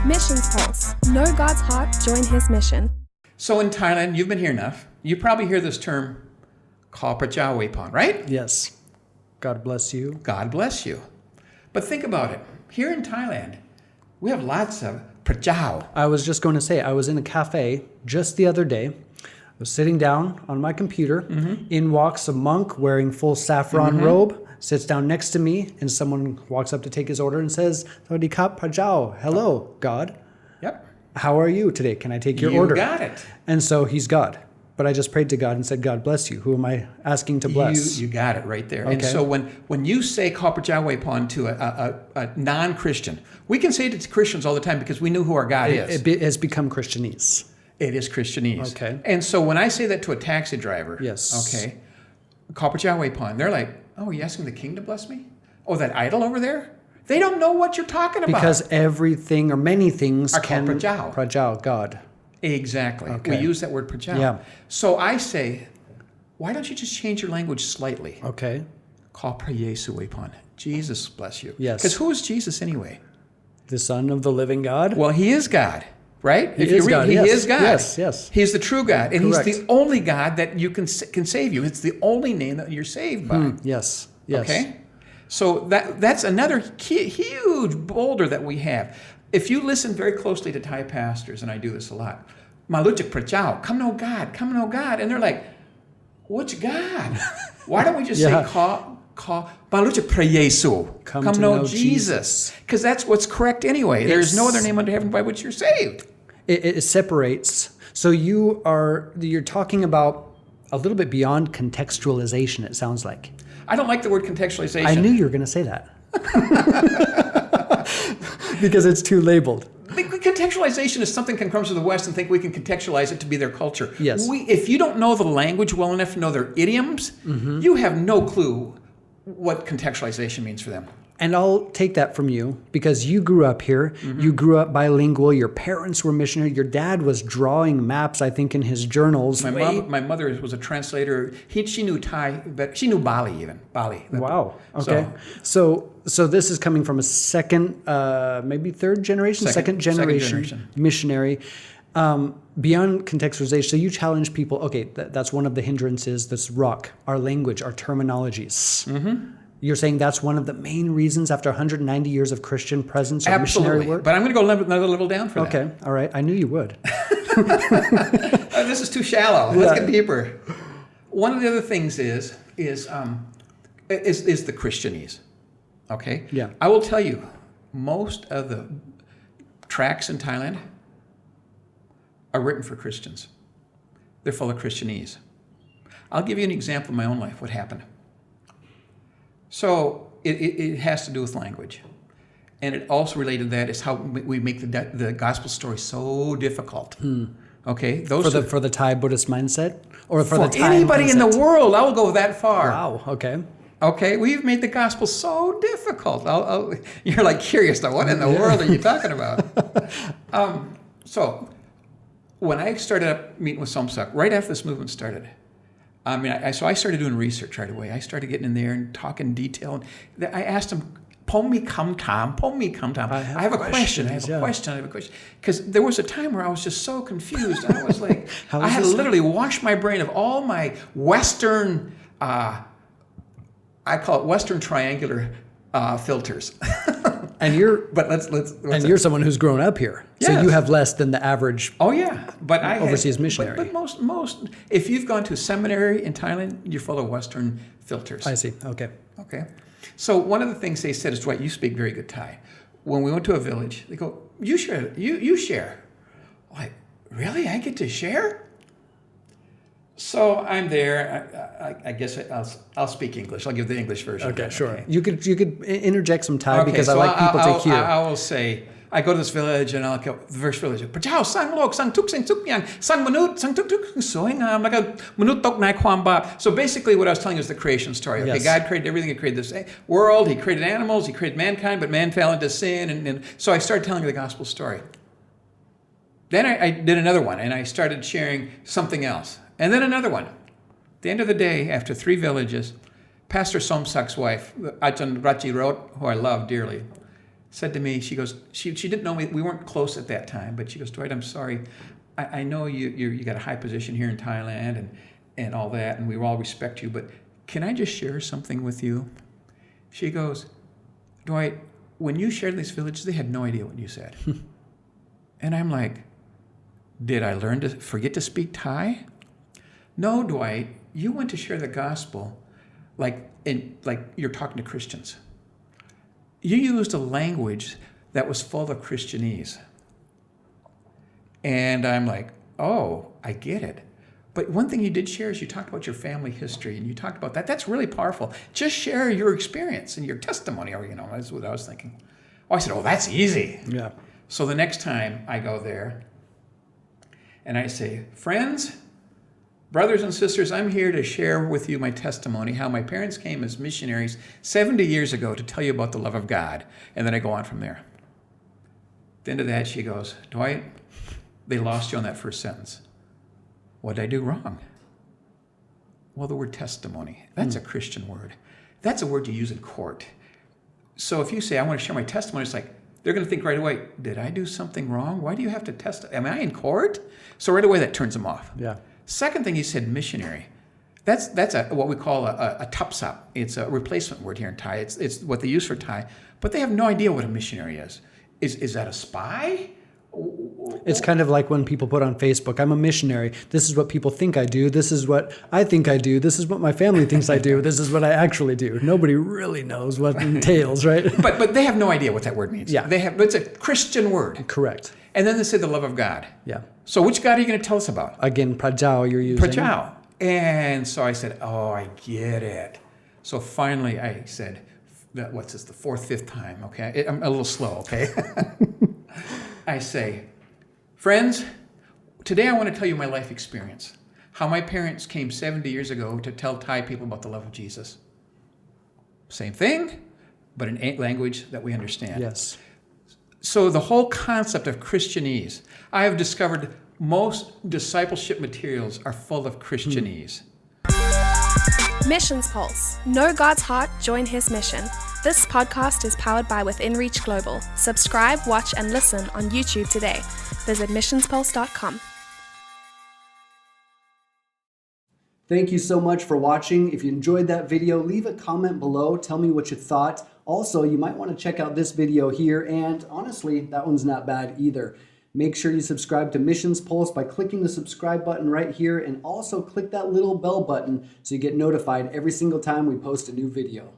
Missions Pulse. Know God's heart, join His mission. So in Thailand, you've been here enough. You probably hear this term, called Phrazhao, right? Yes. God bless you. God bless you. But think about it. Here in Thailand, we have lots of Phrazhao. I was just going to say, I was in a cafe just the other day. I was sitting down on my computer. Mm-hmm. In walks a monk wearing full saffron robe, sits down next to me, and someone walks up to take his order and says, Sawadee Kap Phrazhao. Hello, God. Yep. How are you today? Can I take your order? You got it. And so he's God. But I just prayed to God and said, God bless you. Who am I asking to bless? You got it right there. Okay. And so when you say Kap Phrazhao to a non-Christian, we can say it to Christians all the time because we know who our God is. It has become Christianese. It is Christianese. Okay. And so when I say that to a taxi driver, yes. Okay, Kap Phrazhao, they're like, oh, are you asking the king to bless me? Oh, that idol over there? They don't know what you're talking about. Because everything or many things are can called Phrazhao. Phrazhao, God. Exactly. Okay. We use that word Phrazhao. Yeah. So I say, why don't you just change your language slightly? Okay. Call Yesu. Jesus bless you. Yes. Because who is Jesus anyway? The Son of the living God? Well, he is God, right? He is God. He is God. Yes. He's the true God. And Correct. he's the only God that you can save you. It's the only name that you're saved by. Yes. Okay? So that's another huge boulder that we have. If you listen very closely to Thai pastors, and I do this a lot, Maluchik Phrazhao, come know God. And they're like, which God? Why don't we just say call Maluchik Yesu, come know Jesus? Because that's what's correct anyway. There's no other name under heaven by which you're saved. It separates. So you're talking about a little bit beyond contextualization, it sounds like. I don't like the word contextualization. I knew you were going to say that. Because it's too labeled. Contextualization is something that comes from the West and think we can contextualize it to be their culture. Yes. If you don't know the language well enough to know their idioms, you have no clue what contextualization means for them. And I'll take that from you because you grew up here. You grew up bilingual. Your parents were missionary. Your dad was drawing maps, I think, in his journals. My mother was a translator. She knew Thai, but she knew Bali even. Bali. Wow. Okay. So this is coming from a second, maybe third generation, second generation missionary. Beyond contextualization, so you challenge people, okay, that's one of the hindrances, this rock, our language, our terminologies. You're saying that's one of the main reasons after 190 years of Christian presence or missionary work? But I'm going to go another level down for that. Okay, all right. I knew you would. This is too shallow. Let's get deeper. One of the other things is the Christianese. Okay? Yeah. I will tell you, most of the tracts in Thailand are written for Christians. They're full of Christianese. I'll give you an example of my own life, what happened. So it has to do with language. And it also related to that is how we make the gospel story so difficult. Okay? For the Thai Buddhist mindset? Or for the Thai anybody mindset? in the world, I'll go that far. Wow, okay. Okay, we've made the gospel so difficult. You're like curious now, what in the world are you talking about? So when I started up meeting with Somsak, right after this movement started, I started doing research right away. I started getting in there and talking detail. And I asked him, "Pom mi kam tam." I have a question. Because there was a time where I was just so confused. I was like, I had to literally wash my brain of all my Western, I call it Western triangular filters. And you're someone who's grown up here, so you have less than the average. Oh yeah, but overseas missionary. But most, if you've gone to a seminary in Thailand, you're full of Western filters. I see. Okay. So one of the things they said is, Dwight, you speak very good Thai. When we went to a village, they go, you share. Like, really? I get to share? So I'm there. I guess I'll speak English. I'll give the English version. Okay, sure. Okay. You could interject some Thai because I like people to hear. I will say, I go to this village and I'll go, the first village, Phrazhao sang lok, sang tuk yang, sang manut, sang tuk soy ngam, like a manut tok nai kwam bap. So basically what I was telling you is the creation story. Okay, yes. God created everything. He created this world. He created animals. He created mankind, but man fell into sin. And so I started telling you the gospel story. Then I did another one and I started sharing something else. And then another one. At the end of the day, after 3 villages, Pastor Somsak's wife, Ajahn Raji wrote, who I love dearly, said to me, she goes, she didn't know me. We weren't close at that time, but she goes, Dwight, I'm sorry. I know you got a high position here in Thailand and all that, and we all respect you, but can I just share something with you? She goes, Dwight, when you shared in these villages, they had no idea what you said. And I'm like, did I learn to forget to speak Thai? No, Dwight, you went to share the gospel like you're talking to Christians. You used a language that was full of Christianese. And I'm like, oh, I get it. But one thing you did share is you talked about your family history, and you talked about that. That's really powerful. Just share your experience and your testimony, or, that's what I was thinking. Oh, I said, oh, that's easy. Yeah. So the next time I go there, and I say, friends, brothers and sisters, I'm here to share with you my testimony, how my parents came as missionaries 70 years ago to tell you about the love of God. And then I go on from there. At the end of that, she goes, Dwight, they lost you on that first sentence. What did I do wrong? Well, the word testimony, that's a Christian word. That's a word you use in court. So if you say, I want to share my testimony, it's like, they're going to think right away, did I do something wrong? Why do you have to am I in court? So right away that turns them off. Yeah. Second thing, you said missionary. That's what we call a tupsap. It's a replacement word here in Thai. It's what they use for Thai, but they have no idea what a missionary is. Is that a spy? It's kind of like when people put on Facebook, I'm a missionary. This is what people think I do. This is what I think I do. This is what my family thinks I do. This is what I actually do. Nobody really knows what it entails, right? But they have no idea what that word means. Yeah. It's a Christian word. Correct. And then they say the love of God. Yeah. So which God are you going to tell us about? Again, Phrazhao you're using. Phrazhao. And so I said, oh, I get it. So finally I said, what's this, the fourth, fifth time, okay? I'm a little slow, okay? I say, friends, today I want to tell you my life experience. How my parents came 70 years ago to tell Thai people about the love of Jesus. Same thing, but in a language that we understand. Yes. So the whole concept of Christianese, I have discovered most discipleship materials are full of Christianese. Missions Pulse. Know God's heart, join his mission. This podcast is powered by Within Reach Global. Subscribe, watch, and listen on YouTube today. Visit missionspulse.com. Thank you so much for watching. If you enjoyed that video, leave a comment below. Tell me what you thought. Also, you might want to check out this video here, and honestly, that one's not bad either. Make sure you subscribe to Missions Pulse by clicking the subscribe button right here, and also click that little bell button so you get notified every single time we post a new video.